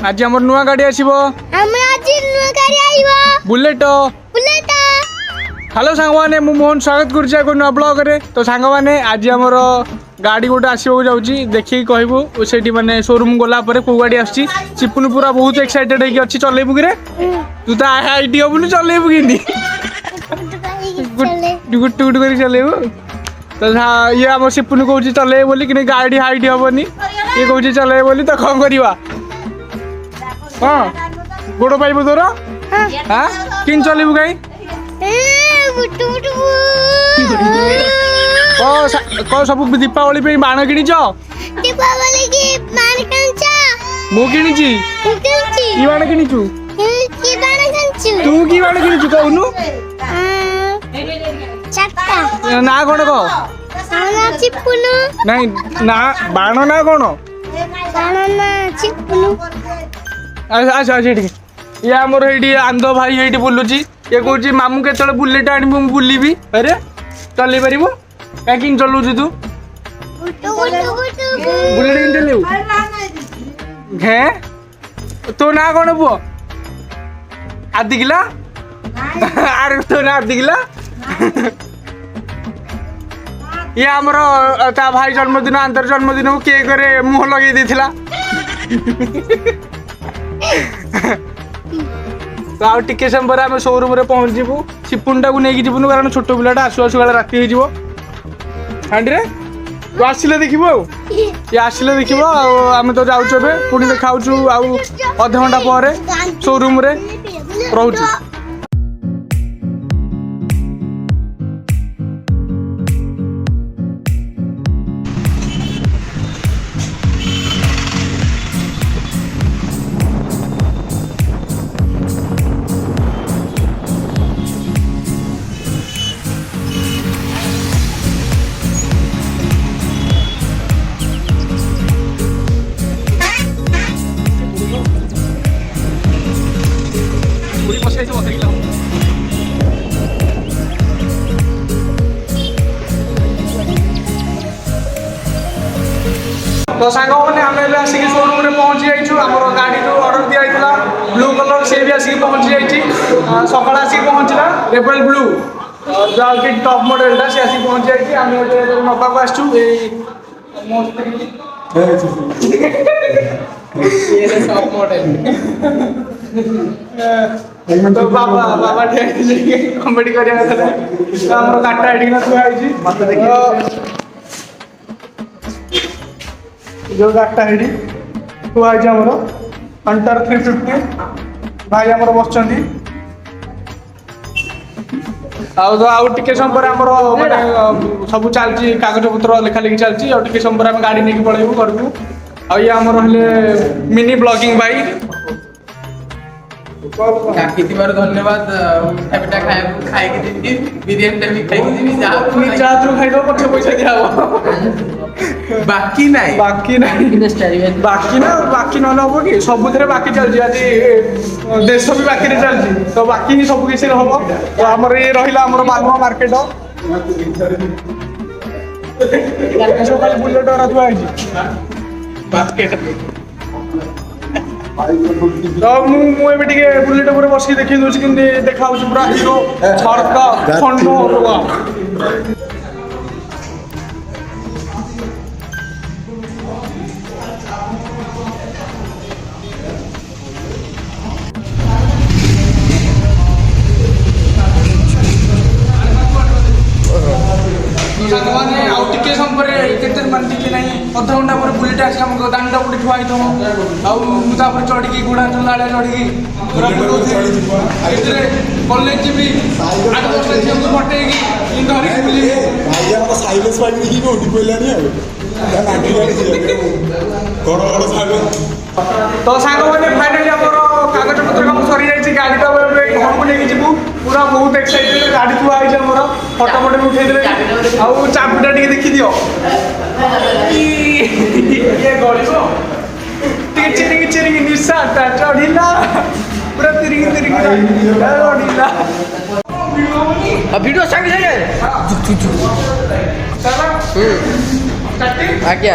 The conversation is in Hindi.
आज आम नुआ गाड़ी आसो बुलेट हेलो सांग मैंने मोहन स्वागत कर नुआ ब्लॉग रे। तो सांग मैंने आज आमर गाड़ी गोटे आसो जाऊँगी देखिए कहबू से मैंने शोरूम गला कौ गाड़ी आसी चिपुन पूरा बहुत एक्साइटेड होगी अच्छी चलेबू कि तू तो हाइट हबुन चलेबू कि गुट गुट कर चलेबू। तो ये आम सिपुन कौन चले बोली कि गाड़ी हाइट हेनी ये कौन चले बोली तो कौन करवा हाँ गोड़ पाइब तोर हाँ कि चलेबू कहीं कौ सब दीपावली पे बाण कि मु कि बाण किचु तू कि बाण किचु कहूनु ना कौन कह नहीं ना बाण ना कौन अच्छा ये आमर ये आंध भाई ये बुलूची ये कौन मामू के बुलेट आनी बुलबी अरे चल पार कहीं चलाऊ तू बुलेट कि चलू घे तो ना कौन पुओ आदिकिला अरे तो ना आदिकिला ये आमर ता भाई जन्मदिन आंतर जन्मदिन को केक रे मुह लगे देथिला तो आउ टिके समय पर आम शोरूम रे पहुँच जीवु सिपुनटा को लेकिन जीवन कारण छोट पिलाटा आसु आसु गला राति हो हाँ तू आसिले देखिबो ये आसिले देखिबो आम तो जाऊँ पुणी देखाऊँ आउ अध घंटा पर शोरूम रे रहूँ। तो सांग मैंने आम आसिक शोरूम में पहुँची जाइए आम गाड़ी जो ऑर्डर दिया ब्लू कलर से भी आसिक पहुँची जाइए सकाल आसिक पहुँचला रेबल ब्लू जो टॉप मॉडलटा से आसिक पहुँची जाइए आम गोटे नवा को आसू तो बाबा बाबा कमेडी कर काटा एडी जो गाड़टा है थुआई आमर हंटर 350 भाई आमर बस आउ टिके समय आमर माने सब चलती कागज पत्र लेखा लेखि चलती और टिके समय आम गाड़ी नहीं पलैबू करबू आ ये आमर हेले मिनी ब्लॉगिंग भाई धन्यवाद मिठा खाई बिरियानी खाई दो पक्ष पैसा दिया बाकी नहीं बाकी ना बाकी ना हम कि सबुथ बाकी चलती आज देश भी बाकी चलती तो बाकी ही सब किसी हम तो आमर ये रहा आमर मालुआ मार्केट खाली बुलेट मार्केट तो मुझे बुलेट पर बस देखी दूसरी कि देखा पूरा हिरो टिके अध घंटा पर बुलेट आस दांडा गोटे ठुआई थोड़ा चढ़ी गुड़ा चला चढ़ी कलेज जी 8 10 झील को पटेगी तो सांग मैंने फाइनाली कागज पत्र काम सरी जाइए गाड़ी घर को लेकिन जीवु पूरा बहुत एक्साइटेड गाड़ी थुआई आमर फटो फटो उठे आउ चाबिटा टे देखी दियो ये गड़ो चिरिकी निशाटा चढ़ला पूरा तिरिकी चढ़ला वीडियो स्टार्ट है चलो आज्ञा